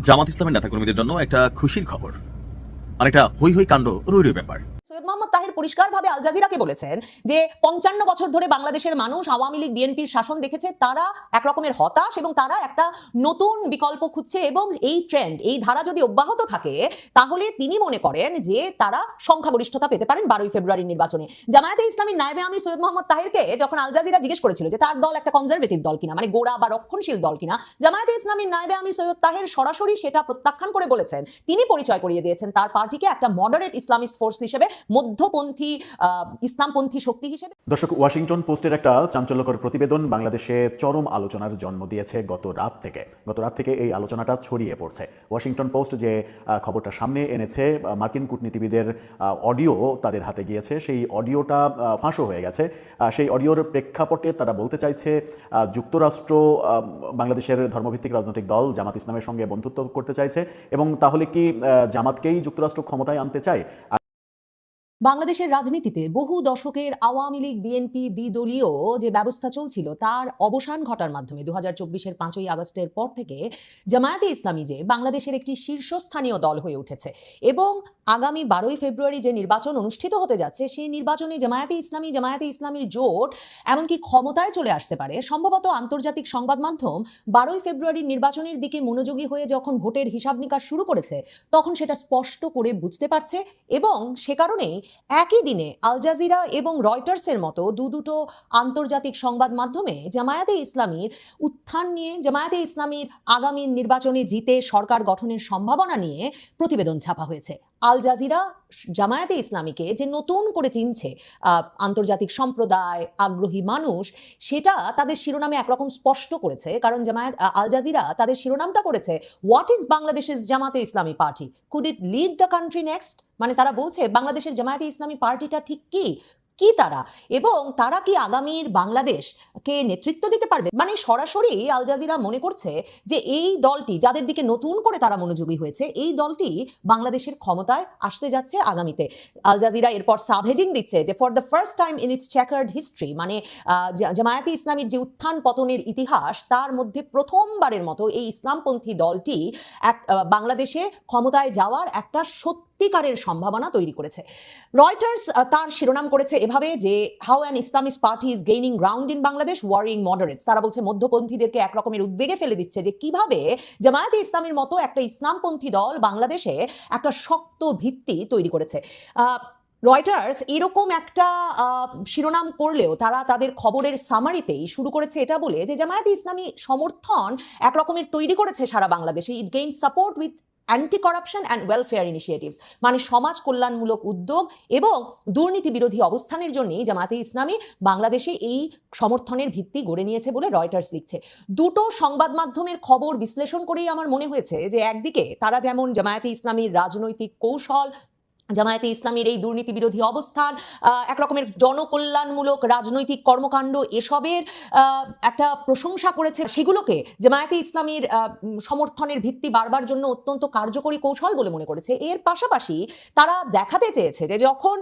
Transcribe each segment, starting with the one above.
জামাত ইসলামের নেতাকর্মীদের জন্য একটা খুশির খবর, আর একটা হই হই কাণ্ড রই রই ব্যাপার। সৈয়দ মোহাম্মদ তাহের পরিষ্কারভাবে আল জাজিরাকে বলেছেন যে ৫৫ বছর ধরে বাংলাদেশের মানুষ আওয়ামী লীগ বিএনপির শাসন দেখেছে, তারা এক রকমের হতাশ এবং তারা একটা নতুন বিকল্প খুঁজছে, এবং এই ট্রেন্ড, এই ধারা যদি অব্যাহত থাকে তাহলে তিনি মনে করেন যে তারা সংখ্যাগরিষ্ঠতা পেতে পারেন ১২ই ফেব্রুয়ারির নির্বাচনে। জামায়াতে ইসলামীর নায়েবে আমির সৈয়দ মোহাম্মদ তাহেরকে যখন আল জাজিরা জিজ্ঞেস করেছিল যে তার দল একটা কনজারভেটিভ দল কিনা, মানে গোড়া বা রক্ষণশীল দল কিনা, জামায়াতে ইসলামীর নায়েবে আমির সৈয়দ তাহের সরাসরি সেটা প্রত্যাখ্যান করে বলেছেন, তিনি পরিচয় করিয়ে দিয়েছেন তার পার্টিকে একটা মডারেট ইসলামিস্ট ফোর্স হিসেবে, মধ্যপন্থী ইসলামপন্থী শক্তি হিসেবে। দর্শক, ওয়াশিংটন পোস্টের একটা চাঞ্চল্যকর প্রতিবেদন বাংলাদেশে চরম আলোচনার জন্ম দিয়েছে গত রাত থেকে এই আলোচনাটা ছড়িয়ে পড়ছে। ওয়াশিংটন পোস্ট যে খবরটা সামনে এনেছে, মার্কিন কূটনীতিবিদের অডিও তাদের হাতে গিয়েছে, সেই অডিওটা ফাঁসও হয়ে গেছে। সেই অডিওর প্রেক্ষাপটে তারা বলতে চাইছে যুক্তরাষ্ট্র বাংলাদেশের ধর্মভিত্তিক রাজনৈতিক দল জামাত ইসলামের সঙ্গে বন্ধুত্ব করতে চাইছে, এবং তাহলে কি জামাতকেই যুক্তরাষ্ট্র ক্ষমতায় আনতে চায়? বাংলাদেশের রাজনীতিতে বহু দশকের আওয়ামী লীগ বিএনপি দ্বিদলীয় যে ব্যবস্থা চলছিল তার অবসান ঘটার মাধ্যমে ২০২৪-এর ৫ই আগস্টের পর থেকে জামায়াতে ইসলামী যে বাংলাদেশের একটি শীর্ষস্থানীয় দল হয়ে উঠেছে, এবং আগামী ১২ই ফেব্রুয়ারি যে নির্বাচন অনুষ্ঠিত হতে যাচ্ছে সেই নির্বাচনে জামায়াতে ইসলামীর জোট এমনকি ক্ষমতায় চলে আসতে পারে। সম্ভবত আন্তর্জাতিক সংবাদ মাধ্যম ১২ই ফেব্রুয়ারির নির্বাচনের দিকে মনোযোগী হয়ে যখন ভোটের হিসাব নিকাশ শুরু করেছে তখন সেটা স্পষ্ট করে বুঝতে পারছে, এবং সে কারণেই একই দিনে আল জাজিরা এবং রয়টার্সের মতো দুটো আন্তর্জাতিক সংবাদ মাধ্যমে জামায়াতে ইসলামীর উত্থান নিয়ে, জামায়াতে ইসলামীর আগামী নির্বাচনে জিতে সরকার গঠনের সম্ভাবনা নিয়ে প্রতিবেদন ছাপা হয়েছে। আল জাজিরা জামায়াতে ইসলামীকে যে নতুন করে চিনছে আন্তর্জাতিক সম্প্রদায়, আগ্রহী মানুষ, সেটা তাদের শিরোনামে একরকম স্পষ্ট করেছে। কারণ আল জাজিরা তাদের শিরোনামটা করেছে হোয়াট ইজ বাংলাদেশের জামাতে ইসলামী party, could it lead the country next. মানে তারা বলছে বাংলাদেশের জামায়াতে ইসলামী পার্টিটা ঠিক কি তারা, এবং তারা কি আগামীর বাংলাদেশকে নেতৃত্ব দিতে পারবে। মানে সরাসরি আল জাজিরা মনে করছে যে এই দলটি, যাদের দিকে নতুন করে তারা মনোযোগী হয়েছে, এই দলটি বাংলাদেশের ক্ষমতায় আসতে যাচ্ছে আগামীতে। আল জাজিরা এরপর সাবহেডিং দিচ্ছে যে for the first time in it's chequered history, মানে জামায়াতে ইসলামীর যে উত্থান পতনের ইতিহাস তার মধ্যে প্রথমবারের মতো এই ইসলামপন্থী দলটি বাংলাদেশে ক্ষমতায় যাওয়ার একটা সত্যিকারের সম্ভাবনা তৈরি করেছে। রয়টার্স তার শিরোনাম করেছে এভাবে যে how an Islamist party is gaining ground in Bangladesh worrying moderates. তারা বলছে মধ্যপন্থীদেরকে একরকমের উদ্বেগে ফেলে দিচ্ছে যে কিভাবে জামায়াতে ইসলামীর মতো একটা ইসলামপন্থী দল বাংলাদেশে একটা শক্ত ভিত্তি তৈরি করেছে। রয়টার্স এরকম একটা শিরোনাম করলেও তারা তাদের খবরের সামারিতেই শুরু করেছে এটা বলে যে জামায়াতে ইসলামী সমর্থন একরকমের তৈরি করেছে সারা বাংলাদেশে। It gain support with anti corruption and welfare initiatives, মানে সমাজ কল্যাণমূলক উদ্যোগ এবং দুর্নীতি বিরোধী অবস্থানের জন্যই জামায়াতে ইসলামী বাংলাদেশে এই সমর্থনের ভিত্তি গড়ে নিয়েছে বলে রয়টার্স লিখছে। দুটো সংবাদ মাধ্যমের খবর বিশ্লেষণ করেই আমার মনে হয়েছে যে একদিকে তারা যেমন জামায়াতে ইসলামীর রাজনৈতিক কৌশল, জামায়াতে ইসলামীর এই দুর্নীতি বিরোধী অবস্থান, এক রকমের জনকল্যাণমূলক রাজনৈতিক কর্মকাণ্ড, এসবের একটা প্রশংসা করেছে, সেগুলোকে জামায়াতে ইসলামীর সমর্থনের ভিত্তি বাড়বার জন্য অত্যন্ত কার্যকরী কৌশল বলে মনে করেছে। এর পাশাপাশি তারা দেখাতে চেয়েছে যে যখন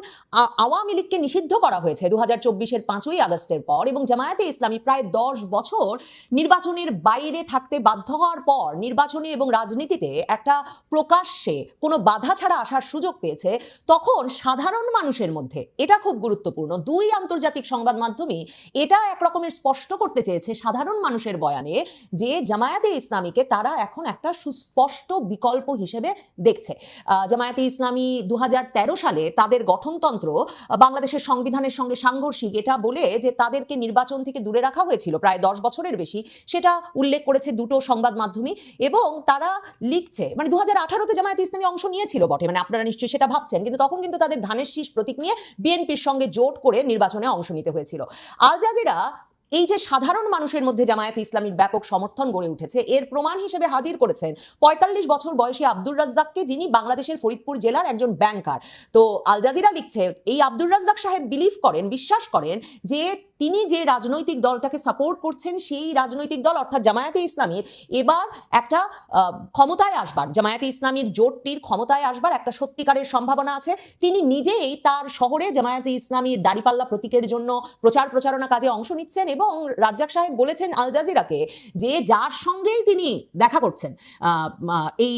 আওয়ামী লীগকে নিষিদ্ধ করা হয়েছে ২০২৪-এর ৫ই আগস্টের পর, এবং জামায়াতে ইসলামী প্রায় ১০ বছর নির্বাচনের বাইরে থাকতে বাধ্য হওয়ার পর নির্বাচনে এবং রাজনীতিতে একটা প্রকাশ্যে কোনো বাধা ছাড়া আসার সুযোগ পেয়েছে, তখন সাধারণ মানুষের মধ্যে, এটা খুব গুরুত্বপূর্ণ, দুই আন্তর্জাতিক সংবাদ মাধ্যমই এটা একরকমের স্পষ্ট করতে চেয়েছে সাধারণ মানুষের বয়ানে যে জামায়াতে ইসলামীকে তারা এখন একটা সুস্পষ্ট বিকল্প হিসেবে দেখছে। জামায়াতে ইসলামী ২০১৩ সালে তাদের গঠনতন্ত্র বাংলাদেশের সংবিধানের সঙ্গে সাংঘর্ষিক এটা বলে যে তাদেরকে নির্বাচন থেকে দূরে রাখা হয়েছিল প্রায় ১০ বছরের বেশি, সেটা উল্লেখ করেছে দুটো সংবাদ মাধ্যমই। এবং তারা লিখছে, মানে ২০১৮-তে জামায়াতে ইসলামী অংশ নিয়েছিল বটে, মানে আপনারা নিশ্চয়ই সেটা ভাবছেন, কিন্তু তখন কিন্তু তাদের ধানের শীষ প্রতীক নিয়ে বিএনপির সঙ্গে জোট করে নির্বাচনে অংশ নিতে হয়েছিল। আল জাজিরা এই যে সাধারণ মানুষের মধ্যে জামায়াতে ইসলামীর ব্যাপক সমর্থন গড়ে উঠেছে এর প্রমাণ হিসেবে হাজির করেছেন ৪৫ বছর বয়সী আব্দুর রাজ্জাককে, যিনি বাংলাদেশের ফরিদপুর জেলার একজন ব্যাংকার। তো আল জাজিরা লিখছে এই আব্দুর রাজ্জাক সাহেব বিশ্বাস করেন যে তিনি যে রাজনৈতিক দলটাকে সাপোর্ট করছেন সেই রাজনৈতিক দল অর্থাৎ জামায়াতে ইসলামীর এবার একটা ক্ষমতায় আসবার, জামায়াতে ইসলামীর জোটটির ক্ষমতায় আসবার একটা সত্যিকারের সম্ভাবনা আছে। তিনি নিজেই তার শহরে জামায়াতে ইসলামীর দাড়িপাল্লা প্রতীকের জন্য প্রচারণা কাজে অংশ নিচ্ছেন এবং রাজ্জাক সাহেব বলেছেন আল জাজিরাকে যে যার সঙ্গেই তিনি দেখা করছেন এই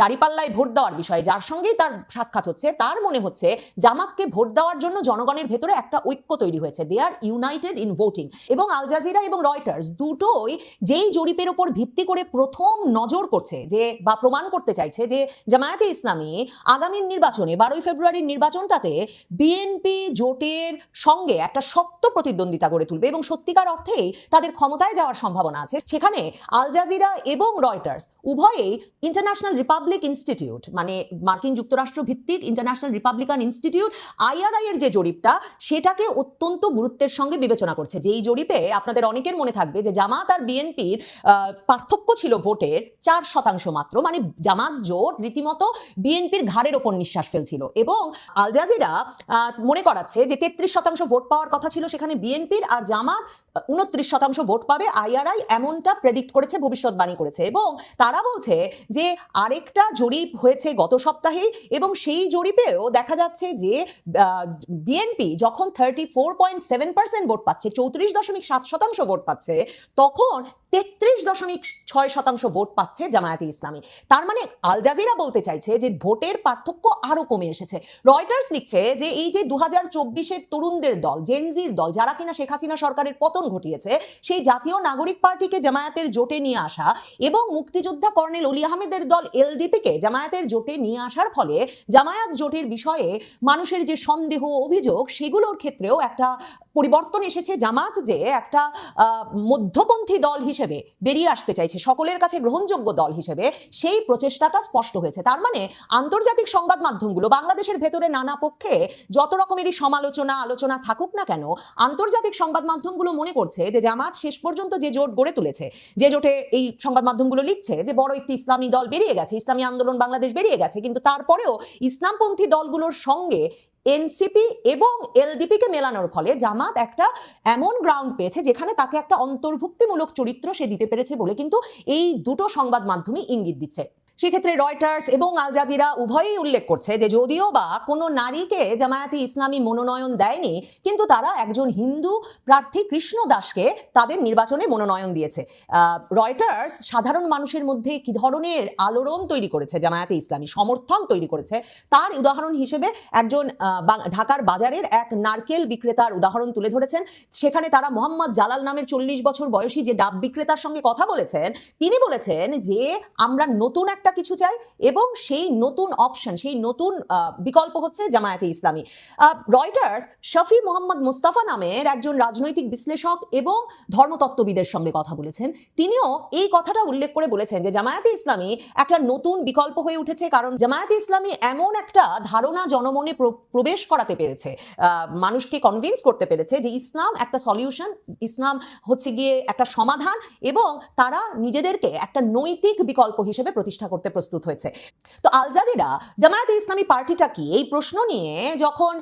দাড়িপাল্লায় ভোট দেওয়ার বিষয়ে, যার সঙ্গেই তার সাক্ষাৎ হচ্ছে, তার মনে হচ্ছে জামাতকে ভোট দেওয়ার জন্য জনগণের ভেতরে একটা ঐক্য তৈরি হয়েছে, দে আর ইউনাইটেড ইন ভোটিং। এবং আল জাজিরা এবং রয়টার্স দুটোই যেই জরিপের উপর ভিত্তি করে প্রথম নজর করছে যে বা প্রমাণ করতে চাইছে যে জামায়াতে ইসলামী আগামী নির্বাচনে 12 ফেব্রুয়ারির নির্বাচনটাতে বিএনপি জোটের সঙ্গে একটা শক্ত প্রতিদ্বন্দ্বিতা গড়ে তুলবে এবং সত্যিকার অর্থেই তাদের ক্ষমতায় যাওয়ার সম্ভাবনা আছে। সেখানে আল জাজিরা এবং রয়টার্স উভয়েই ইন্টারন্যাশনাল রিপাবলিক ইনস্টিটিউট, মানে মার্কিন যুক্তরাষ্ট্র ভিত্তিক ইন্টারন্যাশনাল রিপাবলিকান ইনস্টিটিউট IRI এর যে জরিপটা সেটাকে অত্যন্ত গুরুত্বের সঙ্গে বিবেচনা করছে। যেই জরিপে আপনাদের অনেকের মনে থাকবে যে জামাত আর বিএনপির পার্থক্য ছিল ভোটের 4% মাত্র, মানে জামাত জোট রীতিমতো বিএনপির ঘাড়ের ওপর নিঃশ্বাস ফেলছিল। এবং আল জাজিরা মনে করাচ্ছে যে 33% ভোট পাওয়ার কথা ছিল সেখানে বিএনপির, আর জামাত 29% ভোট পাবে। IRI এমনটা প্রেডিক্ট করেছে, ভবিষ্যৎবাণী করেছে। এবং তারা বলছে যে আরেকটা জরিপ হয়েছে গত সপ্তাহেই এবং সেই জরিপেও দেখা যাচ্ছে যে বিএনপি যখন 34.7% ভোট পাচ্ছে, 34.7% ভোট পাচ্ছে, তখন 33.6% ভোট পাচ্ছে জামায়াতে ইসলামী। তার মানে আল জাজিরা বলতে চাইছে যে ভোটের পার্থক্য আরো কমে এসেছে। রয়টার্স লিখছে যে এই যে 2024-এর তরুণদের দল, জেনজির দল, যারা কিনা শেখ হাসিনা সরকারের পতন ঘটিয়েছে, সেই জাতীয় নাগরিক পার্টিকে জামায়াতের জোটে নিয়ে আসা এবং মুক্তিযোদ্ধা কর্নেল অলি আহমেদের দল LDP-কে জামায়াতের জোটে নিয়ে আসার ফলে জামায়াত জোটের বিষয়ে মানুষের যে সন্দেহ, অভিযোগ, সেগুলোর ক্ষেত্রেও একটা পরিবর্তন এসেছে। জামাত যে একটা মধ্যপন্থী দল হিসেবে বেরিয়ে আসতে চাইছে, সকলের কাছে গ্রহণযোগ্য দল হিসেবে, সেই প্রচেষ্টাটা স্পষ্ট হয়েছে। তার মানে আন্তর্জাতিক সংবাদ মাধ্যমগুলো বাংলাদেশের ভেতরে নানা পক্ষে যত রকমেরই আলোচনা থাকুক না কেন, আন্তর্জাতিক সংবাদ মাধ্যমগুলো মনে করছে যে জামাত শেষ পর্যন্ত যে জোট গড়ে তুলেছে, যে জোটে এই সংবাদ মাধ্যমগুলো লিখছে যে বড় একটি ইসলামী দল বেরিয়ে গেছে, ইসলামী আন্দোলন বাংলাদেশ বেরিয়ে গেছে, কিন্তু তারপরেও ইসলামপন্থী দলগুলোর সঙ্গে এনসিপি এবং LDP-কে মেলানোর ফলে জামাত একটা এমন গ্রাউন্ড পেয়েছে যেখানে তাকে একটা অন্তর্ভুক্তিমূলক চরিত্র সে দিতে পেরেছে বলে কিন্তু এই দুটো সংবাদ মাধ্যমই ইঙ্গিত দিচ্ছে। সেক্ষেত্রে রয়টার্স এবং আল জাজিরা উভয়ই উল্লেখ করছে যে যদিও বা কোনো নারীকে জামায়াতে ইসলামী মনোনয়ন দেয়নি, কিন্তু তারা একজন হিন্দু প্রার্থী কৃষ্ণ দাসকে তাদের নির্বাচনে মনোনয়ন দিয়েছে। রয়টার্স সাধারণ মানুষের মধ্যে কি ধরনের আলোড়ন তৈরি করেছে জামায়াতে ইসলামী, সমর্থন তৈরি করেছে, তার উদাহরণ হিসেবে একজন ঢাকার বাজারের এক নারকেল বিক্রেতার উদাহরণ তুলে ধরেছেন। সেখানে তারা মোহাম্মদ জালাল নামের 40 বছর বয়সী যে ডাব বিক্রেতার সঙ্গে কথা বলেছেন, তিনি বলেছেন যে আমরা নতুন একটা কিছু চাই এবং সেই নতুন অপশন, সেই নতুন বিকল্প হচ্ছে জামায়াতে ইসলামী। রয়টার্স শফি মোহাম্মদ মুস্তাফা নামের একজন রাজনৈতিক বিশ্লেষক এবং ধর্মতত্ত্ববিদের সঙ্গে কথা বলেছেন। তিনিও এই কথাটা উল্লেখ করে বলেছেন যে জামায়াতে ইসলামী একটা নতুন বিকল্প হয়ে উঠেছে, কারণ জামায়াতে ইসলামী এমন একটা ধারণা জনমনে প্রবেশ করাতে পেরেছে, মানুষকে কনভিন্স করতে পেরেছে যে ইসলাম একটা সলিউশন, ইসলাম হচ্ছে গিয়ে একটা সমাধান, এবং তারা নিজেদেরকে একটা নৈতিক বিকল্প হিসেবে প্রতিষ্ঠা করতে প্রস্তুত হয়েছে। তো আল জাজিরা জামায়াতে ইসলামী পার্টিটা কি, এই প্রশ্ন নিয়ে যখন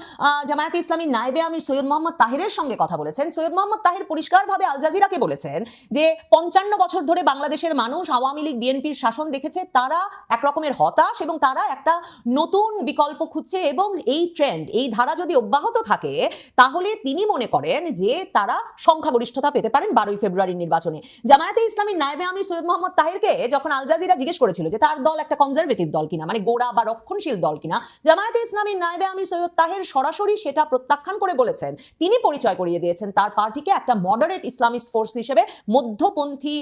জামায়াতে ইসলামীর নায়েবে আমির সৈয়দ মোহাম্মদ তাহিরের সঙ্গে কথা বলেছেন, সৈয়দ মোহাম্মদ তাহির পরিষ্কারভাবে আল জাজিরাকে বলেছেন যে 55 বছর ধরে বাংলাদেশের মানুষ আওয়ামী লীগ বিএনপির শাসন দেখেছে, তারা একরকমের হতাশ এবং তারা একটা নতুন বিকল্প খুঁজছে, এবং এই ট্রেন্ড, এই ধারা যদি অব্যাহত থাকে তাহলে তিনি মনে করেন যে তারা সংখ্যাগরিষ্ঠতা পেতে পারেন 12 ফেব্রুয়ারির নির্বাচনে। জামায়াতে ইসলামীর নায়েবে আমির সৈয়দ মোহাম্মদ তাহিরকে যখন আল জাজিরা জিজ্ঞেস করেছিল যে তার দল একটা কনজারভেটিভ দল কিনা, মানে গোড়া বা রক্ষণশীল দল কিনা, জামায়াতে ইসলামীর নায়েবে আমির সৈয়দ তাহের সরাসরি সেটা প্রত্যাখ্যান করে বলেছেন, তিনি পরিচয় করিয়ে দিয়েছেন তার পার্টিকে একটা মডারেট ইসলামিস্ট ফোর্স হিসেবে, মধ্যপন্থী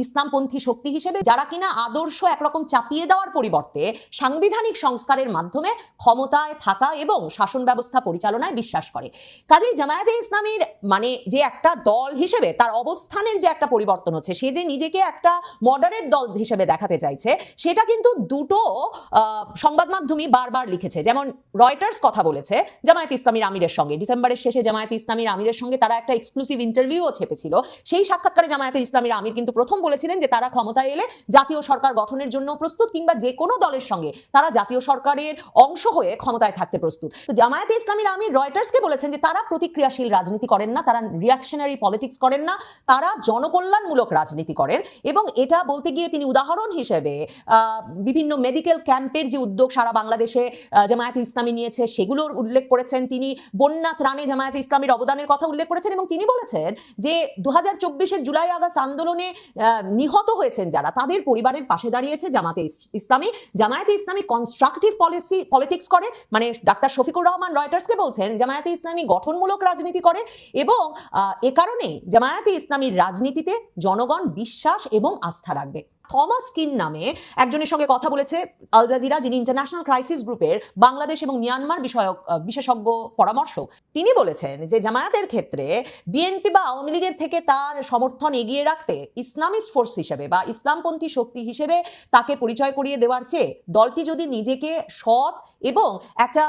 ইসলামপন্থী শক্তি হিসেবে, যারা কিনা আদর্শ একরকম চাপিয়ে দেওয়ার পরিবর্তে সাংবিধানিক সংস্কারের মাধ্যমে ক্ষমতায় থাকা এবং শাসন ব্যবস্থা পরিচালনায় বিশ্বাস করে। কাজেই জামায়াতে ইসলামীর মানে যে একটা দল হিসেবে তার অবস্থানের যে একটা পরিবর্তন হচ্ছে, সে যে নিজেকে একটা মডারেট দল হিসেবে দেখাতে চাইছে, সেটা কিন্তু দুটো সংবাদ মাধ্যমই বারবার লিখেছে। যেমন রয়টার্স কথা বলেছে জামায়াতে ইসলামীর আমিরের সঙ্গে, ডিসেম্বরের শেষে জামায়াতে ইসলামীর আমিরের সঙ্গে তারা একটা এক্সক্লুসিভ ইন্টারভিউও ছেপেছিল। সেই সাক্ষাৎকারে জামায়াতে ইসলামীর আমির কিন্তু প্রথম বলেছিলেন যে তারা ক্ষমতায় এলে জাতীয় সরকার গঠনের জন্য প্রস্তুত, কিংবা যে কোনো দলের সঙ্গে তারা জাতীয় সরকারের অংশ হয়ে ক্ষমতায় থাকতে প্রস্তুত। তো জামায়াতে ইসলামীর আমির রয়টার্সকে বলেছেন যে তারা প্রতিক্রিয়াশীল রাজনীতি করেন না, তারা রিয়াকশনারি পলিটিক্স করেন না, তারা জনকল্যাণমূলক রাজনীতি করেন। এবং এটা বলতে গিয়ে তিনি উদাহরণ হিসেবে বিভিন্ন মেডিকেল ক্যাম্পের যে উদ্যোগ সারা বাংলাদেশে জামায়াতে ইসলামী নিয়েছে সেগুলোর উল্লেখ করেছেন তিনি। বন্যা ত্রাণে জামায়াতে ইসলামীর অবদানের কথা উল্লেখ করেছেন এবং তিনি বলেছেন যে 2024-এর জুলাই আগস্ট আন্দোলনে নিহত হয়েছেন যারা, তাদের পরিবারের পাশে দাঁড়িয়েছে জামায়াতে ইসলামী। জামায়াতে ইসলামী কনস্ট্রাকটিভ পলিটিক্স করে, মানে ডাক্তার শফিকুর রহমান রয়টার্সকে বলছেন জামায়াতে ইসলামী গঠনমূলক রাজনীতি করে এবং এ কারণে জামায়াতে ইসলামীর রাজনীতিতে জনগণ বিশ্বাস এবং আস্থা রাখবে। থমাস কিন নামে একজনের সঙ্গে কথা বলেছে আল জাজিরা, যিনি ইন্টারন্যাশনাল ক্রাইসিস গ্রুপের বাংলাদেশ এবং মিয়ানমার বিষয়ক বিশেষজ্ঞ পরামর্শক। তিনি বলেছেন যে জামায়াতের ক্ষেত্রে বিএনপি বা আওয়ামী লীগের থেকে তার সমর্থন এগিয়ে রাখতে ইসলামিস্ট ফোর্স হিসেবে বা ইসলামপন্থী শক্তি হিসেবে তাকে পরিচয় করিয়ে দেওয়ার চেয়ে দলটি যদি নিজেকে সৎ এবং একটা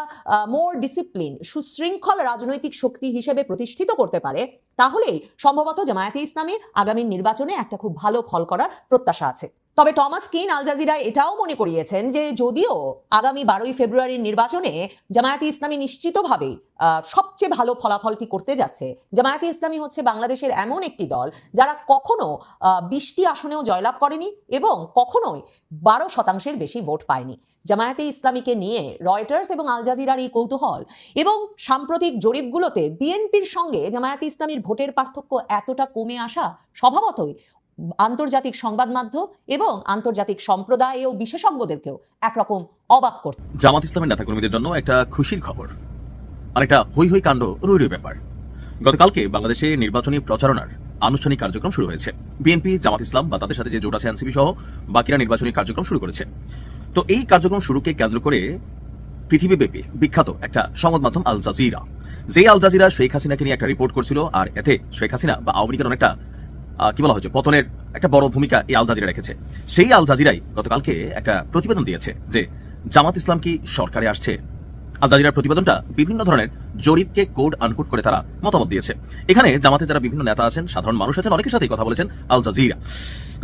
মোর ডিসিপ্লিন সুশৃঙ্খল রাজনৈতিক শক্তি হিসেবে প্রতিষ্ঠিত করতে পারে, তাহলেই সম্ভবত জামায়াতে ইসলামীর আগামী নির্বাচনে একটা খুব ভালো ফল করার প্রত্যাশা আছে। তবে টমাস কিন আল জাজিরায় এটাও মনে করিয়েছেন যে যদিও আগামী 12ই ফেব্রুয়ারির নির্বাচনে জামায়াতে ইসলামী নিশ্চিতভাবেই সবচেয়ে ভালো ফলাফলটি করতে যাচ্ছে, জামায়াতে ইসলামী হচ্ছে বাংলাদেশের এমন একটি দল যারা কখনো 20টি আসনেও জয়লাভ করেনি এবং কখনোই 12% বেশি ভোট পায়নি। জামায়াতে ইসলামীকে নিয়ে রয়টার্স এবং আল জাজিরার এই কৌতূহল এবং সাম্প্রতিক জরিপগুলোতে বিএনপির সঙ্গে জামায়াতে ইসলামীর ভোটের পার্থক্য এতটা কমে আসা স্বভাবতই আন্তর্জাতিক সংবাদ মাধ্যম এবং আন্তর্জাতিক সম্প্রদায় ও বিশেষজ্ঞদেরকেও একরকম অবাক করছে। জামাত ইসলামের নেতাকর্মীদের জন্য একটা খুশির খবর, অনেকটা হই হই কাণ্ড, রই রই ব্যাপার। গতকালকে বাংলাদেশে নির্বাচনী প্রচারণার আনুষ্ঠানিক কার্যক্রম শুরু হয়েছে। বিএনপি, জামাত ইসলাম বা তাদের সাথে যে জোট আছে এনসিপি সহ বাকিরা নির্বাচনী কার্যক্রম শুরু করেছে। তো এই কার্যক্রম শুরুকে কেন্দ্র করে পৃথিবীব্যাপী বিখ্যাত একটা সংবাদ মাধ্যম আল জাজিরা, যে আল জাজিরা শেখ হাসিনাকে নিয়ে একটা রিপোর্ট করছিল, আর এতে শেখ হাসিনা বা আওয়ামী লীগের অনেকটা কি বলা হয়েছে পতনের একটা বড় ভূমিকা এই আল জাজিরা রেখেছে। সেই আল জাজিরাই গতকালকে একটা প্রতিবেদন দিয়েছে যে জামাত ইসলাম কি সরকারে আসছে। আল জাজিরার প্রতিবেদনটা বিভিন্ন ধরনের জরিপকে কোড আনকোড করে তারা মতামত দিয়েছে। এখানে জামাতে যারা বিভিন্ন নেতা আছেন, সাধারণ মানুষ আছেন, অনেকের সাথেই কথা বলেছেন আল জাজিরা।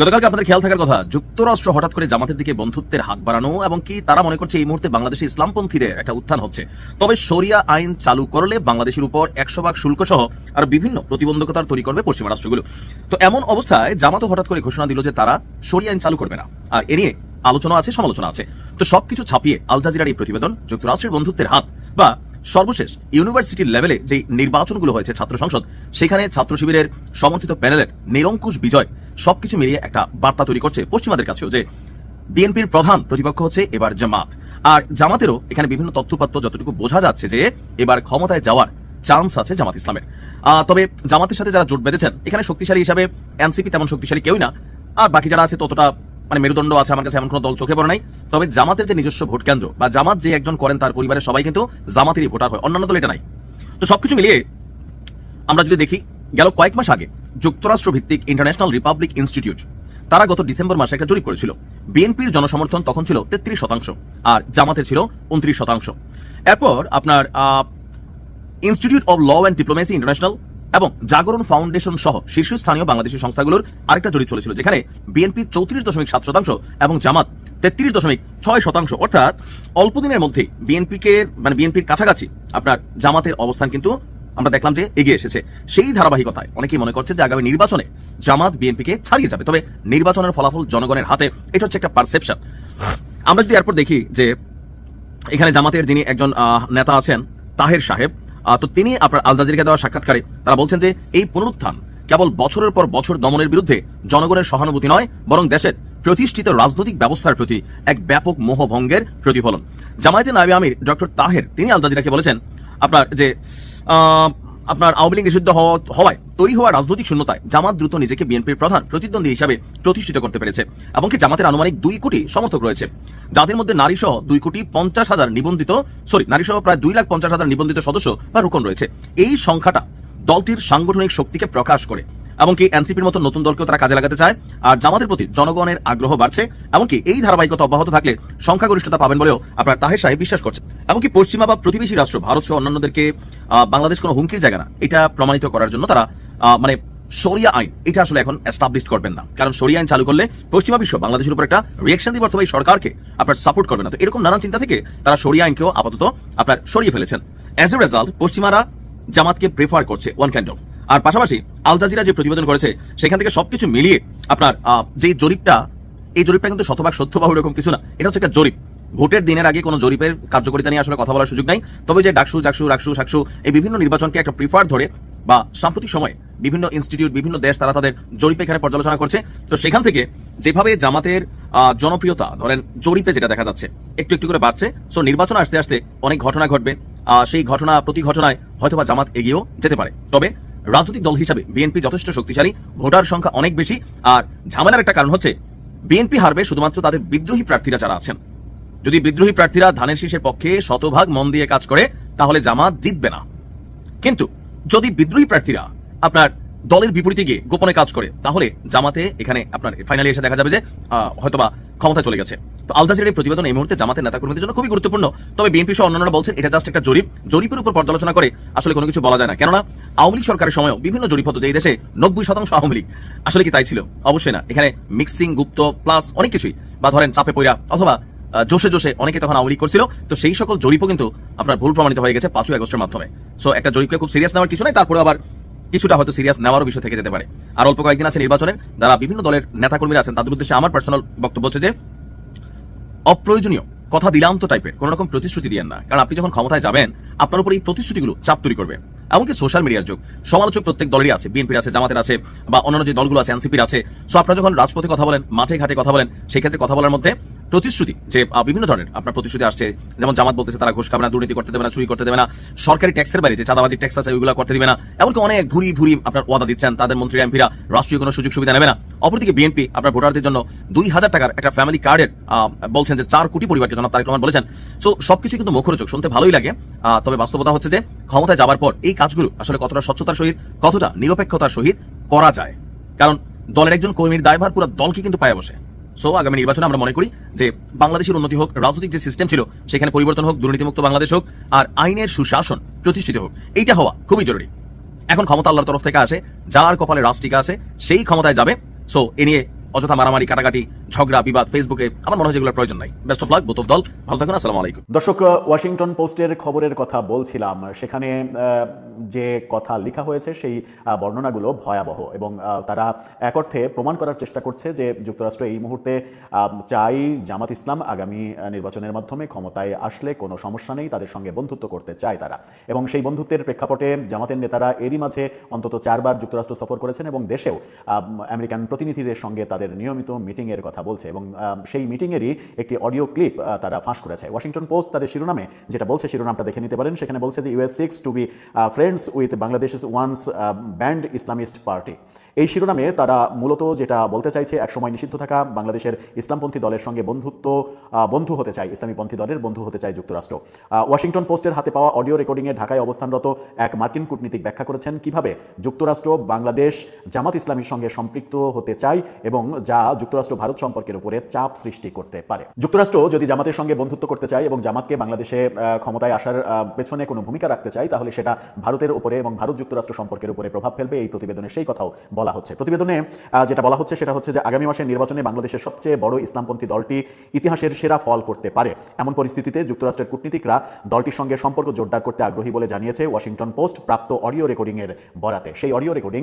গতকালকে আপনাদের খেয়াল থাকার কথা, যুক্তরাষ্ট্র হঠাৎ করে জামাতের দিকে বন্ধুত্বের হাত বাড়ানো এবং কি তারা মনে করছে এই মুহূর্তে বাংলাদেশে ইসলামপন্থীদের একটা উত্থান হচ্ছে, তবে শরিয়া আইন চালু করলে বাংলাদেশের উপর 100% শুল্ক সহ আর বিভিন্ন প্রতিবন্ধকতার তৈরি করবে পশ্চিমা রাষ্ট্রগুলো। তো এমন অবস্থায় জামাতও হঠাৎ করে ঘোষণা দিল যে তারা শরিয়া আইন চালু করবে না, আর এ নিয়ে আলোচনা আছে, সমালোচনা আছে। তো সবকিছু ছাপিয়ে আল জাজিরার এই প্রতিবেদন যুক্তরাষ্ট্রের বন্ধুত্বের হাত বা সর্বশেষ ইউনিভার্সিটির লেভেলে যে নির্বাচনগুলো হয়েছে ছাত্র সংসদ, সেখানে ছাত্র শিবিরের সমর্থিত প্যানেলের নিরঙ্কুশ বিজয়, সবকিছু মিলিয়ে একটা বার্তা তৈরি করছে পশ্চিমাদের কাছেও যে বিএনপির প্রধান প্রতিপক্ষ হচ্ছে এবার জামাত। আর জামাতেরও এখানে বিভিন্ন তথ্যপাত্র যতটুকু বোঝা যাচ্ছে যে এবার ক্ষমতায় যাওয়ার চান্স আছে জামাত ইসলামের। তবে জামাতের সাথে যারা জোট বেঁধেছেন এখানে শক্তিশালী হিসাবে এনসিপি তেমন শক্তিশালী কেউই না, আর বাকি যারা আছে ততটা মানে মেরুদণ্ড আছে আমার কাছে এমন কোনো দল চোখে পড়ে নাই। তবে জামাতের যে নিজস্ব ভোট কেন্দ্র বা জামাত যে একজন করেন তার পরিবারের সবাই কিন্তু জামাতেরই ভোটার হয়, অন্যান্য দল এটা নাই। তো সবকিছু মিলিয়ে আমরা যদি দেখি, গেল কয়েক মাস আগে যুক্তরাষ্ট্র ভিত্তিক ইন্টারন্যাশনাল রিপাবলিক ইনস্টিটিউট তারা গত ডিসেম্বর মাসে একটা জরিপ করেছিল। বিএনপির জনসমর্থন তখন ছিল 33% আর জামাতের ছিল 29%। এরপর আপনার institute of law and diplomacy international এবং জাগরণ ফাউন্ডেশন সহ শীর্ষস্থানীয় বাংলাদেশি সংস্থাগুলোর আরেকটা জরিপ চলেছিল, যেখানে বিএনপি 34.7% এবং জামাত 33.6%। অর্থাৎ অল্প দিনের মধ্যে বিএনপির কাছাকাছি আপনার জামাতের অবস্থান কিন্তু আমরা দেখলাম যে এগিয়ে এসেছে। সেই ধারাবাহিকতায় অনেকেই মনে করছে যে আগামী নির্বাচনে জামাত বিএনপিকে ছাড়িয়ে যাবে। তবে নির্বাচনের ফলাফল জনগণের হাতে, এটা হচ্ছে একটা পারসেপশন। আমরা যদি এরপর দেখি যে এখানে জামাতের যিনি একজন নেতা আছেন তাহের সাহেব, তো তিনি আপনার আল জাজিরাকে দেওয়া সাক্ষাৎকারে তারা বলছেন যে এই পুনরুত্থান কেবল বছরের পর বছর দমনের বিরুদ্ধে জনগণের সহানুভূতি নয়, বরং দেশের প্রতিষ্ঠিত রাজনৈতিক ব্যবস্থার প্রতি এক ব্যাপক মোহভঙ্গের প্রতিফলন। জামায়াতের নায়েবে আমির ডক্টর তাহের তিনি আল জাজিরাকে বলেছেন আপনার যে আপনার আওয়ামী লীগ নিষিদ্ধ হওয়ায় তৈরি হওয়া রাজনৈতিক শূন্যতায় জামাত দ্রুত নিজেকে বিএনপির প্রধান প্রতিদ্বন্দ্বী হিসাবে প্রতিষ্ঠিত করতে পেরেছে। এমনকি জামাতের আনুমানিক 2 কোটি সমর্থক রয়েছে, যাদের মধ্যে নারী সহ 2,50,000 নিবন্ধিত নারী সহ প্রায় 2,50,000 নিবন্ধিত সদস্য বা রুকন রয়েছে। এই সংখ্যাটা দলটির সাংগঠনিক শক্তিকে প্রকাশ করে। এমনকি এনসিপির মতো নতুন দলকেও তারা কাজে লাগাতে চায়। আর জামাতের প্রতি জনগণের আগ্রহ বাড়ছে, এমনকি এই ধারাবাহিকতা অব্যাহত থাকলে সংখ্যাগরিষ্ঠতা পাবেন বলেও আপনার তাহের সাহেব বিশ্বাস করছেন। এমনকি পশ্চিমা বা প্রতিবেশী রাষ্ট্র ভারত সহ অন্যান্যদেরকে বাংলাদেশ কোনো হুমকির জায়গা না এটা প্রমাণিত করার জন্য তারা মানে শরিয়া আইন এটা আসলে এখন এস্টাবলিশ করবেন না, কারণ শরিয়া আইন চালু করলে পশ্চিমা বিশ্ব বাংলাদেশের উপর একটা রিয়েকশন দিবে অথবা এই সরকারকে আপনার সাপোর্ট করবে না। তো এরকম নানান চিন্তা থেকে তারা শরিয়া আইনকেও আপাতত আপনার সরিয়ে ফেলেছেন। অ্যাজ এ রেজাল্ট পশ্চিমারা জামাতকে প্রেফার করছে ওয়ান কাইন্ড অফ। আর পাশাপাশি আল জাজিরা যে প্রতিবেদন করেছে সেখান থেকে সবকিছু মিলিয়ে আপনার যে জরিপটা, এই জরিপটা কিন্তু শতভাগ সত্য বা ওরকম কিছু না, এটা হচ্ছে একটা জরিপ। ভোটের দিনের আগে কোনো জরিপের কার্যকারিতা নিয়ে আসলে কথা বলার সুযোগ নাই। তবে যে ডাকসু জাকসু রাকসু সাকসু এই বিভিন্ন নির্বাচনকে একটা প্রিফার ধরে বা সাম্প্রতিক সময়ে বিভিন্ন ইনস্টিটিউট বিভিন্ন দেশ তারা তাদের জরিপে এখানে পর্যালোচনা করছে। তো সেখান থেকে যেভাবে জামাতের জনপ্রিয়তা ধরেন জরিপে যেটা দেখা যাচ্ছে একটু একটু করে বাড়ছে, সো নির্বাচন আসতে আসতে অনেক ঘটনা ঘটবে, সেই ঘটনা প্রতি ঘটনায় হয়তোবা জামাত এগিয়েও যেতে পারে। তবে রাজনৈতিক দল হিসাবে বিএনপি যথেষ্ট শক্তিশালী, ভোটার সংখ্যা অনেক বেশি। আর ঝামেলার একটা কারণ হচ্ছে বিএনপি হারবে শুধুমাত্র তাদের বিদ্রোহী প্রার্থীরা যারা আছেন। যদি বিদ্রোহী প্রার্থীরা ধানের শীষের পক্ষে শতভাগ মন দিয়ে কাজ করে তাহলে জামাত জিতবে না। কিন্তু যদি বিদ্রোহী প্রার্থীরা আপনার দলের বিপরীতে গিয়ে গোপনে কাজ করে তাহলে জামাতে এখানে আপনার ফাইনালি এসে দেখা যাবে যে হয়তোবা ক্ষমতা চলে গেছে। তো আল জাজিরার প্রতিবেদন এই মুহূর্তে জামাতের নেতাকর্মীদের জন্য খুবই গুরুত্বপূর্ণ। তবে বিএনপি সহ অন্যান্যরা বলছেন এটা জাস্ট একটা জরিপ, জরিপের উপর পর্যালোচনা করে আসলে কোনো কিছু বলা যায় না। কেননা আওয়ামী লীগ সরকারের সময়ও বিভিন্ন জরিপ হতো যে এই দেশে 90% আওয়ামী লীগ, আসলে কি তাই ছিল? অবশ্যই না। এখানে মিক্সিং গুপ্ত প্লাস অনেক কিছুই, বা ধরেন চাপে পইরা অথবা জোশে জোশে অনেকে তখন আওয়ামী লীগ করছিল। তো সেই সকল জরিপও কিন্তু আপনার ভুল প্রমাণিত হয়ে গেছে 5ই আগস্টের মাধ্যমে। সো একটা জরিপকে খুব সিরিয়াস নেওয়ার কিছু নাই, তারপরে আবার কিছুটা হয়তো সিরিয়াস নেওয়ারও বিষয় থেকে যেতে পারে। আর অল্প কয়েকদিন আছে নির্বাচনের, যারা বিভিন্ন দলের নেতাকর্মীরা আছেন তাদের উদ্দেশ্যে আমার পার্সোনাল বক্তব্য হচ্ছে যে অপ্রয়োজনীয় কথা দিলাম তো টাইপের কোন রকম প্রতিশ্রুতি দিয়েন না, কারণ আপনি যখন ক্ষমতায় যাবেন আপনার উপর এই প্রতিশ্রুতিগুলো চাপ তৈরি করবে। এমনকি সোশ্যাল মিডিয়ার যুগ, সমালোচক প্রত্যেক দলেরই আছে, বিএনপির আছে, জামাতের আছে, বা অন্যান্য যে দলগুলো আছে এনসিপির আছে। সো আপনারা যখন রাজপথে কথা বলেন, মাঠে ঘাটে কথা বলেন, সেই ক্ষেত্রে কথা বলার মধ্যে প্রতিশ্রুতি যে বিভিন্ন ধরনের আপনার প্রতিশ্রুতি আসছে, যেমন জামাত বলতেছে তারা ঘুষ খাবে না, দুর্নীতি করতে দেবে না, চুরি করতে দেবে না, সরকারি ট্যাক্সের বাইরে যে চাঁদাবাজি ট্যাক্স আছে ওইগুলো করতে দিবে না, এমনকি অনেক ভুরি ভুরি আপনার ওয়াদা দিচ্ছেন তাদের মন্ত্রী এমপিরা, রাষ্ট্রীয় কোনো সুযোগ সুবিধা নেবে না। অপরদিকে বিএনপি আপনার ভোটারদের জন্য 2000 টাকার একটা ফ্যামিলি কার্ডের বলছেন যে 4 কোটি পরিবারকে জনাব তারেক রহমান বলেছেন। সো সবকিছু কিন্তু মুখরোচক, শুনতে ভালোই লাগে। তবে বাস্তবতা হচ্ছে যে ক্ষমতায় যাবার পর এই কাজগুলো আসলে কতটা স্বচ্ছতার সহিত, কতটা নিরপেক্ষতার সহিত করা যায়, কারণ দলের একজন কর্মীর দায়ভার পুরো দলকে কিন্তু পায়ে বসে। সো আগামী নির্বাচনে আমরা মনে করি যে বাংলাদেশের উন্নতি হোক, রাজনৈতিক যে সিস্টেম ছিল সেখানে পরিবর্তন হোক, দুর্নীতিমুক্ত বাংলাদেশ হোক, আর আইনের সুশাসন প্রতিষ্ঠিত হোক, এইটা হওয়া খুবই জরুরি। এখন ক্ষমতা আল্লাহর তরফ থেকে আসে, যার কপালে রাজ টিকা আছে সেই ক্ষমতায় যাবে। সো এ নিয়ে অযথা মারামারি, কাটাকাটি, ঝগড়া, বিবাদ ফেসবুকে আমার মনে হয় যেগুলোর প্রয়োজন নাই। Best of luck both of দল, ভালো থাকুন। আসসালামু আলাইকুম। দর্শক, ওয়াশিংটন পোস্টের খবরের কথা বলছিলাম, সেখানে যে কথা লেখা হয়েছে সেই বর্ণনাগুলো ভয়াবহ, এবং তারা এক অর্থে প্রমাণ করার চেষ্টা করছে যে যুক্তরাষ্ট্র এই মুহূর্তে চাই জামাত ইসলাম আগামী নির্বাচনের মাধ্যমে ক্ষমতায় আসলে কোনো সমস্যা নেই, তাদের সঙ্গে বন্ধুত্ব করতে চায় তারা। এবং সেই বন্ধুত্বের প্রেক্ষাপটে জামাতের নেতারা এরই মাঝে অন্তত 4 বার যুক্তরাষ্ট্র সফর করেছেন, এবং দেশেও আমেরিকান প্রতিনিধিদের সঙ্গে তাদের নিয়মিত মিটিংয়ের কথা বলছে, এবং সেই মিটিংয়েরই একটি অডিও ক্লিপ তারা ফাঁস করেছে। ওয়াশিংটন পোস্ট তাদের শিরোনামে যেটা বলছে, শিরোনামটা দেখে নিতে পারেন। সেখানে বলছে যে US seeks to be friends with Bangladesh's once banned Islamist party। এই শিরোনামে তারা মূলত যেটা বলতে চাইছে, একসময় নিষিদ্ধ থাকা বাংলাদেশের ইসলামপন্থী দলের সঙ্গে বন্ধু হতে চায়, ইসলামীপন্থী দলের বন্ধু হতে চায় যুক্তরাষ্ট্র। ওয়াশিংটন পোস্টের হাতে পাওয়া অডিও রেকর্ডিংয়ে ঢাকায় অবস্থানরত এক মার্কিন কূটনীতিক ব্যাখ্যা করেছেন কিভাবে যুক্তরাষ্ট্র বাংলাদেশ জামাত ইসলামীর সঙ্গে সম্পৃক্ত হতে চায়, এবং যা যুক্তরাষ্ট্র ভারত সম্পর্কের উপরে চাপ সৃষ্টি করতে পারে। যুক্তরাষ্ট্র যদি জামাতের সঙ্গে বন্ধুত্ব করতে চায় এবং জামাতকে বাংলাদেশে ক্ষমতায় আসার পেছনে কোনো ভূমিকা রাখতে চায়, তাহলে সেটা ভারতের উপরে এবং ভারত যুক্তরাষ্ট্র সম্পর্কের উপরে প্রভাব ফেলবে। এই প্রতিবেদনে সেই কথাও বলা হচ্ছে। প্রতিবেদনে যেটা বলা হচ্ছে সেটা হচ্ছে যে আগামী মাসের নির্বাচনে বাংলাদেশের সবচেয়ে বড় ইসলামপন্থী দলটি ইতিহাসের সেরা ফল করতে পারে। এমন পরিস্থিতিতে যুক্তরাষ্ট্রের কূটনীতিকরা দলটির সঙ্গে সম্পর্ক জোরদার করতে আগ্রহী বলে জানিয়েছে ওয়াশিংটন পোস্ট প্রাপ্ত অডিও রেকর্ডিংয়ের বরাতে। সেই অডিও রেকর্ডিং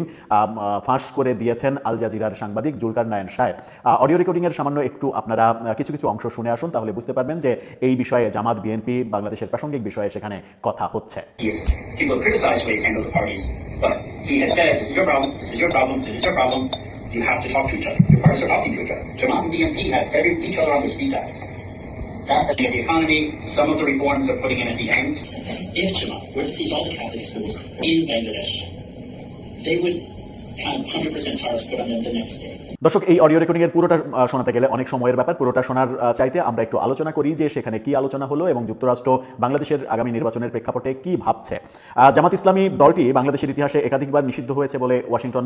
ফাঁস করে দিয়েছেন আল জাজিরার সাংবাদিক জুলকার নায়ন সাহেব। অডিও রেকর্ডিংয়ের সামান্য একটু আপনারা কিছু কিছু অংশ শুনে আসুন, তাহলে বুঝতে পারবেন যে এই বিষয়ে জামাত, বিএনপি, বাংলাদেশের প্রাসঙ্গিক বিষয়ে সেখানে কথা হচ্ছে। People criticize the way he's handled the parties, but he has said, this is your problem, this is your problem, this is your problem. You have to talk to each other. Your parties are talking to each other. Jamaat and BNP have each other on their speed dials. The economy, some of the reforms they're putting in at the end. If Jamaat were to seize all the Catholic schools in Bangladesh, they would 100% tariffs put on them the next day. দর্শক, এই audio recording এর পুরোটা শোনাতে গেলে অনেক সময়ের ব্যাপার। পুরোটা শোনার চাইতে আমরা একটু আলোচনা করি যে সেখানে কি আলোচনা হলো এবং যুক্তরাষ্ট্র বাংলাদেশের আগামী নির্বাচনের প্রেক্ষাপটে কি ভাবছে। জামাত ইসলামী দলটি বাংলাদেশের ইতিহাসে একাধিকবার নিষিদ্ধ হয়েছে বলে ওয়াশিংটন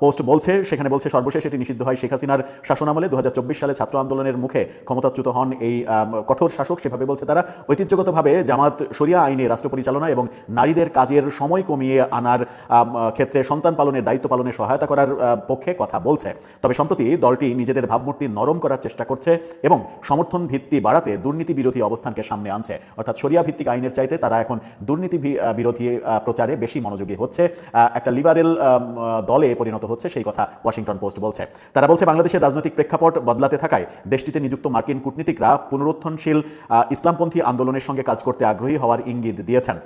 পোস্ট বলছে। সেখানে বলছে সর্বশেষ এটি নিষিদ্ধ হয় শেখ হাসিনার শাসনামলে 2024 সালে ছাত্র আন্দোলনের মুখে ক্ষমতাচ্যুত হন এই কঠোর শাসক। সেভাবে বলছে তারা ঐতিহ্যগতভাবে জামাত শরিয়া আইনে রাষ্ট্র পরিচালনা এবং নারীদের কাজের সময় কমিয়ে আনার ক্ষেত্রে সন্তান পালনের দায়িত্ব পালনে সহায়তা করার পক্ষে কথা বলছে। তবে সম্প্রতি দলটি নিজেদের ভাবমূর্তি নরম করার চেষ্টা করছে এবং সমর্থন ভিত্তি বাড়াতে দুর্নীতি বিরোধী অবস্থানকে সামনে আনছে। অর্থাৎ শরিয়া ভিত্তিক আইনের চাইতে তারা এখন দুর্নীতি বিরোধী প্রচারে বেশি মনোযোগী হচ্ছে, একটা লিবারেল দলে পরিণত হচ্ছে, সেই কথা ওয়াশিংটন পোস্ট বলছে। তারা বলছে বাংলাদেশের রাজনৈতিক প্রেক্ষাপট বদলাতে থাকায় দেশটিতে নিযুক্ত মার্কিন কূটনীতিকরা পুনরুত্থানশীল ইসলামপন্থী আন্দোলনের সঙ্গে কাজ করতে আগ্রহী হওয়ার ইঙ্গিত দিয়েছেন।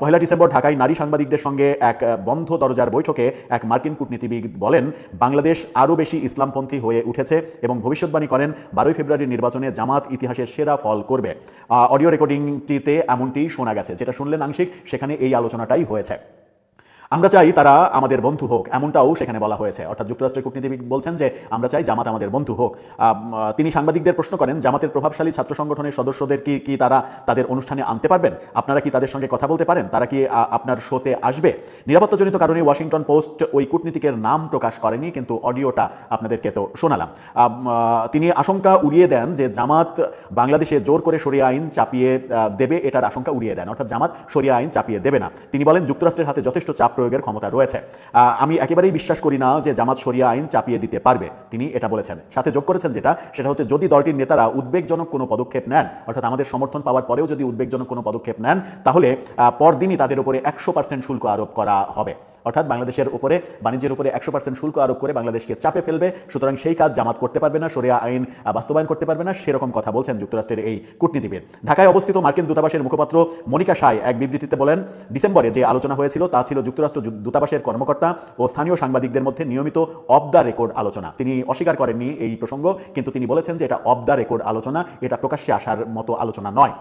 1 ডিসেম্বর ঢাকায় নারী সাংবাদিকদের সঙ্গে এক বন্ধ দরজার বৈঠকে এক মার্কিন কূটনীতিবিদ বলেন বাংলাদেশ আরও বেশি ইসলামপন্থী হয়ে উঠেছে এবং ভবিষ্যৎবাণী করেন 12 ফেব্রুয়ারির নির্বাচনে জামাত ইতিহাসের সেরা ফল করবে। অডিও রেকর্ডিংটিতে এমনটি শোনা গেছে, যেটা শুনলেন আংশিক, সেখানে এই আলোচনাটাই হয়েছে। আমরা চাই তারা আমাদের বন্ধু হোক, এমনটাও সেখানে বলা হয়েছে। অর্থাৎ যুক্তরাষ্ট্রের কূটনীতিবিদ বলছেন যে আমরা চাই জামাত আমাদের বন্ধু হোক। তিনি সাংবাদিকদের প্রশ্ন করেন জামাতের প্রভাবশালী ছাত্র সংগঠনের সদস্যদের কি তারা তাদের অনুষ্ঠানে আনতে পারবেন? আপনারা কি তাদের সঙ্গে কথা বলতে পারেন? তারা কি আপনার শোতে আসবে? নিরাপত্তাজনিত কারণে ওয়াশিংটন পোস্ট ওই কূটনীতিকের নাম প্রকাশ করেনি, কিন্তু অডিওটা আপনাদেরকে তো শোনালাম। তিনি আশঙ্কা উড়িয়ে দেন যে জামাত বাংলাদেশে জোর করে শরিয়া আইন চাপিয়ে দেবে, এটার আশঙ্কা উড়িয়ে দেন। অর্থাৎ জামাত শরিয়া আইন চাপিয়ে দেবে না। তিনি বলেন যুক্তরাষ্ট্রের হাতে যথেষ্ট চাপ প্রয়োগের ক্ষমতা রয়েছে। আমি একেবারেই বিশ্বাস করি না যে জামাত শরিয়া আইন চাপিয়ে দিতে পারবে, তিনি এটা বলেছেন। সাথে যোগ করেছেন সেটা হচ্ছে যদি দলটির নেতারা উদ্বেগজনক কোনো পদক্ষেপ নেন, অর্থাৎ আমাদের সমর্থন পাওয়ার পরেও যদি উদ্বেগজনক কোনো পদক্ষেপ নেন, তাহলে পরদিনই তাদের উপরে 100% শুল্ক আরোপ করা হবে। অর্থাৎ বাংলাদেশের উপরে বাণিজ্যের উপরে 100% শুল্ক আরোপ করে বাংলাদেশকে চাপে ফেলবে। সুতরাং সেই কাজ জামাত করতে পারবে না, শরিয়া আইন বাস্তবায়ন করতে পারবে না, সেরকম কথা বলছেন যুক্তরাষ্ট্রের এই কূটনীতিবিদ। ঢাকায় অবস্থিত মার্কিন দূতাবাসের মুখপাত্র মনিকা শাই এক বিবৃতিতে বলেন ডিসেম্বরে যে আলোচনা হয়েছিল তা ছিল যুক্তরাষ্ট্র দূতাবাসের কর্মকর্তা ও স্থানীয় সাংবাদিকদের মধ্যে নিয়মিত অফ দ্য রেকর্ড আলোচনা। তিনি অস্বীকার করেননি এই প্রসঙ্গ, কিন্তু তিনি বলেছেন যে এটা অফ দ্য রেকর্ড আলোচনা, এটা প্রকাশ্যে আসার মতো আলোচনা নয়।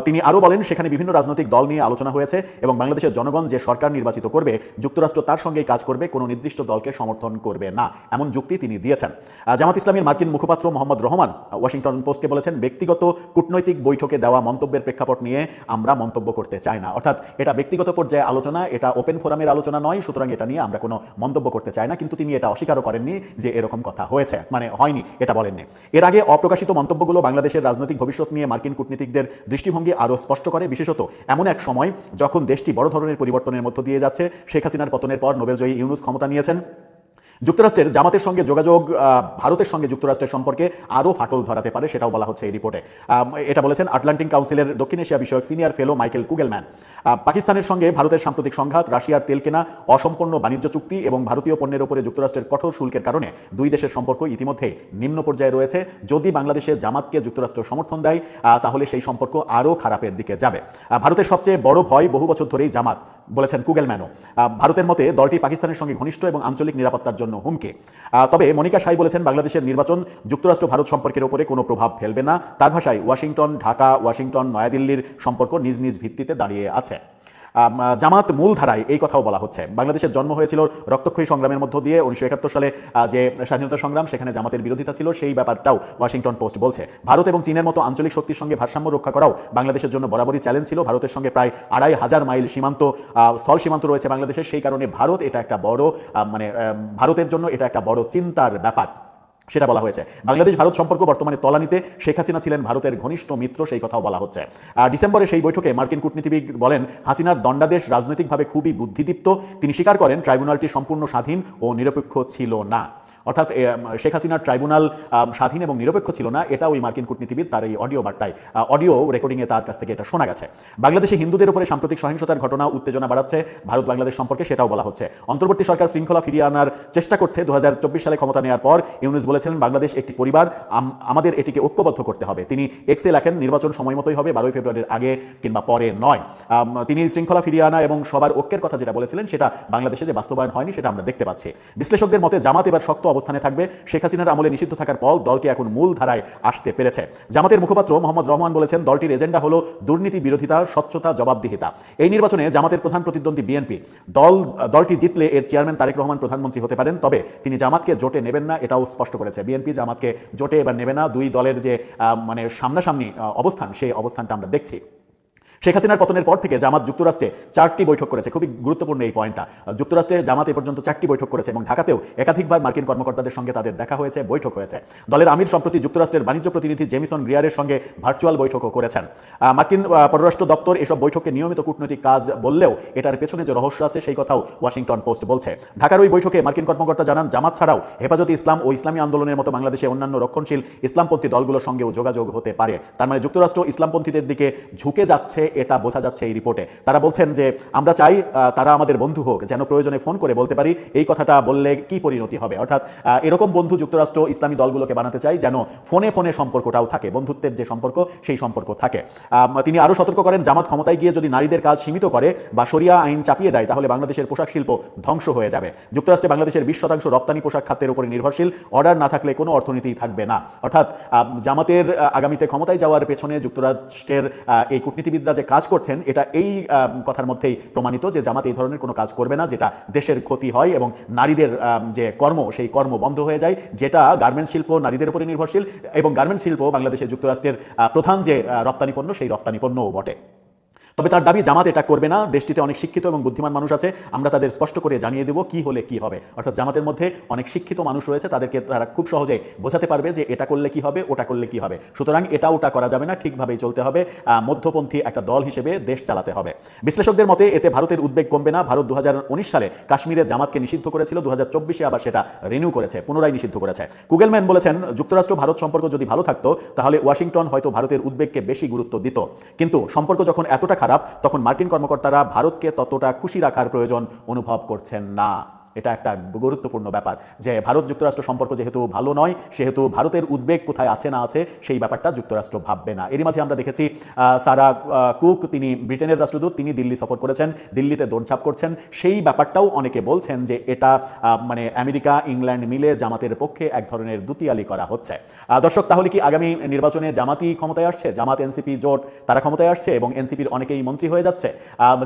তিনি আরও বলেন সেখানে বিভিন্ন রাজনৈতিক দল নিয়ে আলোচনা হয়েছে এবং বাংলাদেশের জনগণ যে সরকার নির্বাচিত করবে যুক্তরাষ্ট্র তার সঙ্গেই কাজ করবে, কোনো নির্দিষ্ট দলকে সমর্থন করবে না, এমন যুক্তি তিনি দিয়েছেন। জামাত ইসলামীর মার্কিন মুখপাত্র মোহাম্মদ রহমান ওয়াশিংটন পোস্টকে বলেছেন ব্যক্তিগত কূটনৈতিক বৈঠকে দেওয়া মন্তব্যের প্রেক্ষাপট নিয়ে আমরা মন্তব্য করতে চাই না। অর্থাৎ এটা ব্যক্তিগত পর্যায়ে আলোচনা, এটা ওপেন ফোরামের আলোচনা নয়, সুতরাং এটা নিয়ে আমরা কোনো মন্তব্য করতে চাই না। কিন্তু তিনি এটা অস্বীকারও করেননি যে এরকম কথা হয়েছে, মানে হয়নি এটা বলেননি। এর আগে অপ্রকাশিত মন্তব্যগুলো বাংলাদেশের রাজনৈতিক ভবিষ্যৎ নিয়ে মার্কিন কূটনীতিকদের দৃষ্টিভঙ্গি আরও স্পষ্ট করে, বিশেষত এমন এক সময় যখন দেশটি বড় ধরনের পরিবর্তনের মধ্য দিয়ে যাচ্ছে। শেখ হাসিনার পতনের পর নোবেলজয়ী ইউনূস ক্ষমতা নিয়েছেন। যুক্তরাষ্ট্রের জামাতের সঙ্গে যোগাযোগ ভারতের সঙ্গে যুক্তরাষ্ট্রের সম্পর্কে আরও ফাটল ধরাতে পারে, সেটাও বলা হচ্ছে এই রিপোর্টে। এটা বলেছেন আটলান্টিক কাউন্সিলের দক্ষিণ এশিয়া বিষয়ক সিনিয়র ফেলো মাইকেল কুগেলম্যান। পাকিস্তানের সঙ্গে ভারতের সাম্প্রতিক সংঘাত, রাশিয়ার তেল কেনা, অসম্পূর্ণ বাণিজ্য চুক্তি এবং ভারতীয় পণ্যের উপরে যুক্তরাষ্ট্রের কঠোর শুল্কের কারণে দুই দেশের সম্পর্ক ইতিমধ্যেই নিম্ন পর্যায়ে রয়েছে। যদি বাংলাদেশে জামাতকে যুক্তরাষ্ট্র সমর্থন দেয় তাহলে সেই সম্পর্ক আরও খারাপের দিকে যাবে। ভারতের সবচেয়ে বড় ভয় বহু বছর ধরেই জামাত, বলেছেন কুগেলম্যানও। ভারতের মতে দলটি পাকিস্তানের সঙ্গে ঘনিষ্ঠ এবং আঞ্চলিক নিরাপত্তার জন্য হুমকি। তবে মনিকা শাই বলেছেন বাংলাদেশের নির্বাচন যুক্তরাষ্ট্র ভারত সম্পর্কের উপরে কোনো প্রভাব ফেলবে না। তার ভাষায় ওয়াশিংটন, ঢাকা, ওয়াশিংটন, নয়াদিল্লির সম্পর্ক নিজ নিজ ভিত্তিতে দাঁড়িয়ে আছে। জামাত মূল ধারায় এই কথাও বলা হচ্ছে। বাংলাদেশের জন্ম হয়েছিল রক্তক্ষয়ী সংগ্রামের মধ্য দিয়ে। 1971 সালে যে স্বাধীনতা সংগ্রাম, সেখানে জামাতের বিরোধিতা ছিল, সেই ব্যাপারটাও ওয়াশিংটন পোস্ট বলছে। ভারত এবং চীনের মতো আঞ্চলিক শক্তির সঙ্গে ভারসাম্য রক্ষা করাও বাংলাদেশের জন্য বরাবরই চ্যালেঞ্জ ছিল। ভারতের সঙ্গে প্রায় 2500 মাইল স্থল সীমান্ত রয়েছে বাংলাদেশের, সেই কারণে ভারত এটা একটা বড় ভারতের জন্য এটা একটা বড় চিন্তার ব্যাপার, সেটা বলা হয়েছে। বাংলাদেশ ভারত সম্পর্ক বর্তমানে তলানিতে। শেখ হাসিনা ছিলেন ভারতের ঘনিষ্ঠ মিত্র, সেই কথাও বলা হচ্ছে। ডিসেম্বরে সেই বৈঠকে মার্কিন কূটনীতিবিদ বলেন হাসিনার দণ্ডাদেশ রাজনৈতিকভাবে খুবই বুদ্ধিদীপ্ত। তিনি স্বীকার করেন ট্রাইব্যুনালটি সম্পূর্ণ স্বাধীন ও নিরপেক্ষ ছিল না। অর্থাৎ শেখ হাসিনার ট্রাইব্যুনাল স্বাধীন এবং নিরপেক্ষ ছিল না, এটা ওই মার্কিন কূটনীতিবিদ তার এই অডিও বার্তায়, অডিও রেকর্ডিংয়ে তার কাছ থেকে এটা শোনা গেছে। বাংলাদেশে হিন্দুদের উপরে সাম্প্রতিক সহিংসতার ঘটনা উত্তেজনা বাড়াচ্ছে ভারত বাংলাদেশ সম্পর্কে, সেটাও বলা হচ্ছে। অন্তর্বর্তী সরকার শৃঙ্খলা ফিরিয়ে আনার চেষ্টা করছে। 2024 সালে ক্ষমতা নেওয়ার পর ইউনূস বলেছিলেন বাংলাদেশ একটি পরিবার, আমাদের এটিকে ঐক্যবদ্ধ করতে হবে। তিনি এক্সে লেখেন নির্বাচন সময় মতোই হবে, 12 ফেব্রুয়ারির আগে কিংবা পরে নয়। তিনি শৃঙ্খলা ফিরিয়ে আনা এবং সবার ঐক্যের কথা যেটা বলেছিলেন সেটা বাংলাদেশে যে বাস্তবায়ন হয়নি সেটা আমরা দেখতে পাচ্ছি। বিশ্লেষকদের মতে জামাত এবার শক্ত অবস্থানে থাকবে। শেখ হাসিনার আমলে নিষিদ্ধ থাকার পর দলটি এখন মূল ধারায় আসতে পেরেছে। জামাতের মুখপাত্র মোহাম্মদ রহমান বলেছেন, দলটির এজেন্ডা হলো দুর্নীতি বিরোধিতা, স্বচ্ছতা, জবাবদিহিতা। এই নির্বাচনে জামাতের প্রধান প্রতিদ্বন্দ্বী বিএনপি। দলটি জিতলে এর চেয়ারম্যান তারেক রহমান প্রধানমন্ত্রী হতে পারেন, তবে তিনি জামাতকে জোটে নেবেন না, এটাও স্পষ্ট করেছে। বিএনপি জামাতকে জোটে এবার নেবে না। দুই দলের যে মানে সামনাসামনি অবস্থান, সেই অবস্থানটা আমরা দেখছি। শেখ হাসিনার পতনের পর থেকে জামাত যুক্তরাষ্ট্রে 4টি বৈঠক করেছে। খুবই গুরুত্বপূর্ণ এই পয়েন্টটা। যুক্তরাষ্ট্রে জামাত এ পর্যন্ত 4টি বৈঠক করেছে এবং ঢাকাতেও একাধিকবার মার্কিন কর্মকর্তাদের সঙ্গে তাদের দেখা হয়েছে, বৈঠক হয়েছে। দলের আমির সম্প্রতি যুক্তরাষ্ট্রের বাণিজ্য প্রতিনিধি জেমিসন গ্রিয়ারের সঙ্গে ভার্চুয়াল বৈঠকও করেছেন। মার্কিন পররাষ্ট্র দপ্তর এসব বৈঠককে নিয়মিত কূটনৈতিক কাজ বললেও এটার পেছনে যে রহস্য আছে সেই কথাও ওয়াশিংটন পোস্ট বলছে। ঢাকার ওই বৈঠকে মার্কিন কর্মকর্তা জানান, জামাত ছাড়াও হেফাজতে ইসলাম ও ইসলামী আন্দোলনের মতো বাংলাদেশে অন্যান্য রক্ষণশীল ইসলামপন্থী দলগুলোর সঙ্গেও যোগাযোগ হতে পারে। তার মানে যুক্তরাষ্ট্র ইসলামপন্থীদের দিকে ঝুঁকে যাচ্ছে, এটা বোঝা যাচ্ছে এই রিপোর্টে। তারা বলছেন যে আমরা চাই তারা আমাদের বন্ধু হোক, যেন প্রয়োজনে ফোন করে বলতে পারি এই কথাটা বললে কি পরিণতি হবে। অর্থাৎ এরকম বন্ধু যুক্তরাষ্ট্র ইসলামী দলগুলোকে বানাতে চাই, যেন ফোনে ফোনে সম্পর্কটাও থাকে, বন্ধুত্বের যে সম্পর্ক সেই সম্পর্ক থাকে। তিনি আরও সতর্ক করেন, জামাত ক্ষমতায় গিয়ে যদি নারীদের কাজ সীমিত করে বা শরিয়া আইন চাপিয়ে দেয়, তাহলে বাংলাদেশের পোশাক শিল্প ধ্বংস হয়ে যাবে। যুক্তরাষ্ট্রে বাংলাদেশের 20% রপ্তানি পোশাক খাতের উপরে নির্ভরশীল, অর্ডার না থাকলে কোনো অর্থনীতি থাকবে না। অর্থাৎ জামাতের আগামীতে ক্ষমতায় যাওয়ার পেছনে যুক্তরাষ্ট্রের এই কূটনীতিবিদরা যে কাজ করছেন, এটা এই কথার মধ্যেই প্রমাণিত যে জামাত এই ধরনের কোনো কাজ করবে না যেটা দেশের ক্ষতি হয় এবং নারীদের যে কর্ম সেই কর্ম বন্ধ হয়ে যায়, যেটা গার্মেন্টস শিল্প নারীদের উপরে নির্ভরশীল এবং গার্মেন্টস শিল্প বাংলাদেশের যুক্তরাষ্ট্রের প্রধান যে রপ্তানি পণ্য সেই রপ্তানি পণ্যও বটে। তবে তার দাবি জামাত এটা করবে না। দেশটিতে অনেক শিক্ষিত এবং বুদ্ধিমান মানুষ আছে, আমরা তাদের স্পষ্ট করে জানিয়ে দেব কি হলে কি হবে। অর্থাৎ জামাতের মধ্যে অনেক শিক্ষিত মানুষ রয়েছে, তাদেরকে তারা খুব সহজে বোঝাতে পারবে যে এটা করলে কি হবে, ওটা করলে কি হবে। সুতরাং এটা ওটা করা যাবে না, ঠিকভাবেই চলতে হবে, মধ্যপন্থী একটা দল হিসেবে দেশ চালাতে হবে। বিশ্লেষকদের মতে এতে ভারতের উদ্বেগ কমবে না। ভারত 2019 সালে কাশ্মীরে জামাতকে নিষিদ্ধ করেছিল, 2024-এ আবার সেটা রিনিউ করেছে, পুনরায় নিষিদ্ধ করেছে। কুগেলম্যান বলেছেন, যুক্তরাষ্ট্র ভারত সম্পর্ক যদি ভালো থাকতো তাহলে ওয়াশিংটন হয়তো ভারতের উদ্বেগকে বেশি গুরুত্ব দিত, কিন্তু সম্পর্ক যখন এতটা খারাপ তখন মার্কিন কর্মকর্তারা ভারতকে ততটা খুশি রাখার প্রয়োজন অনুভব করছেন না। এটা একটা গুরুত্বপূর্ণ ব্যাপার যে ভারত যুক্তরাষ্ট্র সম্পর্ক যেহেতু ভালো নয়, সেহেতু ভারতের উদ্বেগ কোথায় আছে না আছে সেই ব্যাপারটা যুক্তরাষ্ট্র ভাববে না। এরই মাঝে আমরা দেখেছি সারা কুক, তিনি ব্রিটেনের রাষ্ট্রদূত, তিনি দিল্লি সফর করেছেন, দিল্লিতে দৌড়ঝাঁপ করছেন। সেই ব্যাপারটাও অনেকে বলছেন যে এটা মানে আমেরিকা ইংল্যান্ড মিলে জামাতের পক্ষে এক ধরনের দুতিয়ালি করা হচ্ছে। দর্শক, তাহলে কি আগামী নির্বাচনে জামাতই ক্ষমতায় আসছে? জামাত এনসিপি জোট তারা ক্ষমতায় আসছে এবং এনসিপির অনেকেই মন্ত্রী হয়ে যাচ্ছে।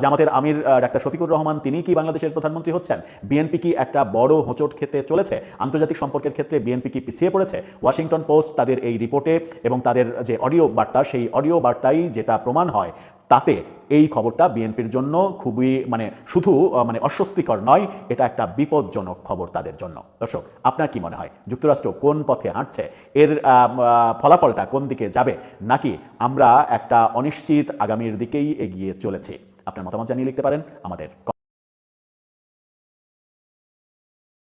জামাতের আমির ডাক্তার শফিকুর রহমান তিনি কি বাংলাদেশের প্রধানমন্ত্রী হচ্ছেন? বিএনপি কি একটা বড় হোঁচট খেতে চলেছে? আন্তর্জাতিক সম্পর্কের ক্ষেত্রে বিএনপি কি পিছিয়ে পড়েছে? ওয়াশিংটন পোস্ট তাদের এই রিপোর্টে এবং তাদের যে অডিও বার্তা, সেই অডিও বার্তাই যেটা প্রমাণ হয়, তাতে এই খবরটা বিএনপির জন্য খুবই শুধু অস্বস্তিকর নয়, এটা একটা বিপজ্জনক খবর তাদের জন্য। দর্শক, আপনার কি মনে হয় যুক্তরাষ্ট্র কোন পথে হাঁটছে? এর ফলাফলটা কোন দিকে যাবে, নাকি আমরা একটা অনিশ্চিত আগামীর দিকেই এগিয়ে চলেছি? আপনার মতামত জানিয়ে লিখতে পারেন আমাদের।